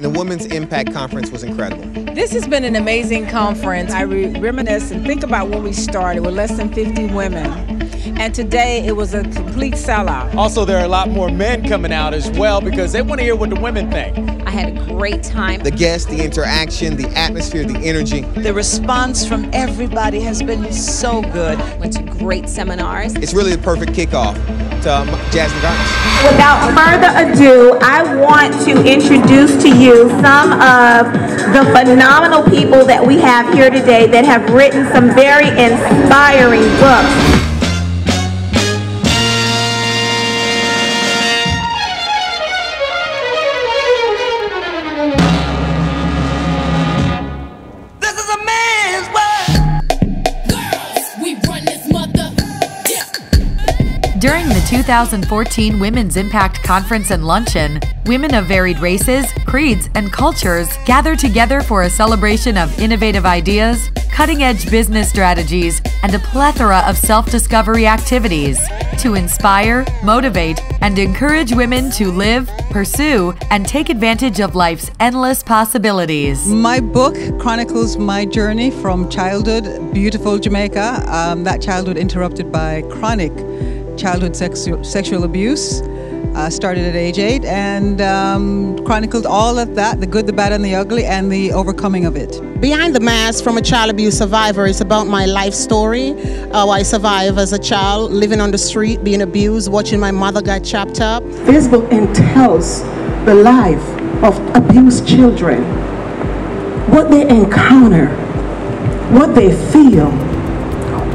The Women's Impact Conference was incredible. This has been an amazing conference. I reminisce and think about when we started with less than 50 women. And today it was a complete sellout. Also, there are a lot more men coming out as well because they want to hear what the women think. I had a great time. The guests, the interaction, the atmosphere, the energy. The response from everybody has been so good. Went to great seminars. It's really the perfect kickoff to Jazz in the Gardens. Without further ado, I want to introduce to you some of the phenomenal people that we have here today that have written some very inspiring books. During the 2014 Women's Impact Conference and Luncheon, women of varied races, creeds, and cultures gather together for a celebration of innovative ideas, cutting-edge business strategies, and a plethora of self-discovery activities to inspire, motivate, and encourage women to live, pursue, and take advantage of life's endless possibilities. My book chronicles my journey from childhood, beautiful Jamaica, that childhood interrupted by chronic childhood sexual abuse, started at age 8, and chronicled all of that, the good, the bad, and the ugly, and the overcoming of it. Behind the Mask from a child abuse survivor is about my life story, how I survived as a child, living on the street, being abused, watching my mother get chopped up. This book entails the life of abused children, what they encounter, what they feel,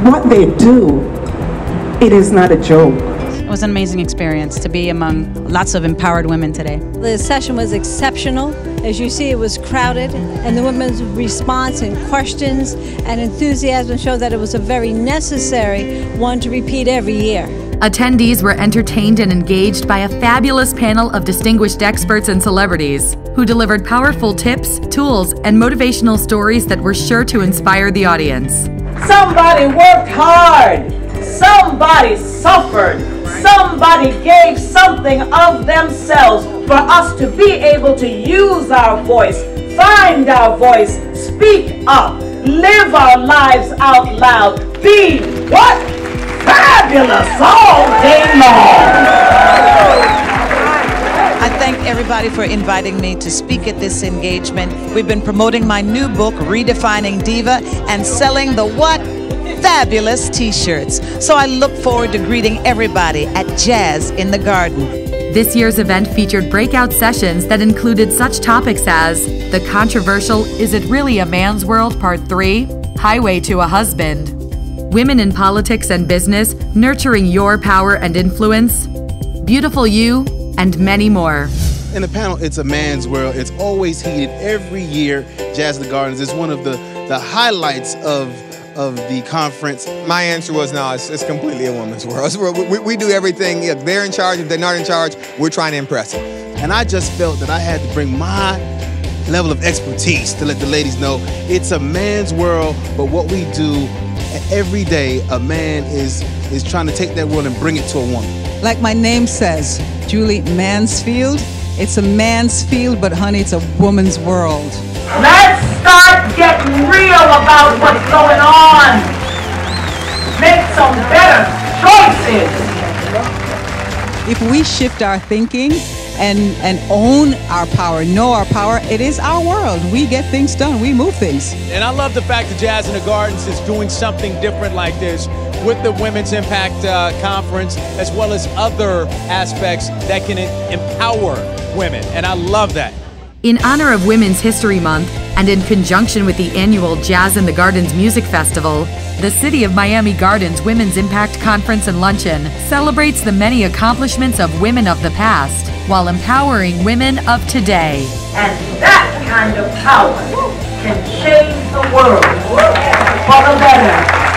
what they do. It is not a joke. It was an amazing experience to be among lots of empowered women today. The session was exceptional. As you see, it was crowded, and the women's response and questions and enthusiasm showed that it was a very necessary one to repeat every year. Attendees were entertained and engaged by a fabulous panel of distinguished experts and celebrities who delivered powerful tips, tools, and motivational stories that were sure to inspire the audience. Somebody worked hard. Somebody suffered. Somebody gave something of themselves for us to be able to use our voice, find our voice, speak up, live our lives out loud, be what? Fabulous all day long. I thank everybody for inviting me to speak at this engagement. We've been promoting my new book, Redefining Diva, and selling the what? Fabulous t-shirts. So I look forward to greeting everybody at Jazz in the Garden. This year's event featured breakout sessions that included such topics as the controversial Is It Really a Man's World Part 3, Highway to a Husband, Women in Politics and Business, Nurturing Your Power and Influence, Beautiful You, and many more. In the panel, It's a Man's World. It's always heated every year. Jazz in the Gardens is one of the highlights of the conference. My answer was no, it's completely a woman's world. We do everything. If they're in charge, if they're not in charge, we're trying to impress them. And I just felt that I had to bring my level of expertise to let the ladies know it's a man's world, but what we do every day, a man is trying to take that world and bring it to a woman. Like my name says, Julie Mansfield. It's a man's field, but honey, it's a woman's world. Let's start getting real about what's going on. Make some better choices. If we shift our thinking and own our power, know our power, it is our world. We get things done. We move things. And I love the fact that Jazz in the Gardens is doing something different like this with the Women's Impact Conference, as well as other aspects that can empower women. And I love that. In honor of Women's History Month, and in conjunction with the annual Jazz in the Gardens Music Festival, the City of Miami Gardens Women's Impact Conference and Luncheon celebrates the many accomplishments of women of the past while empowering women of today. And that kind of power can change the world for the better.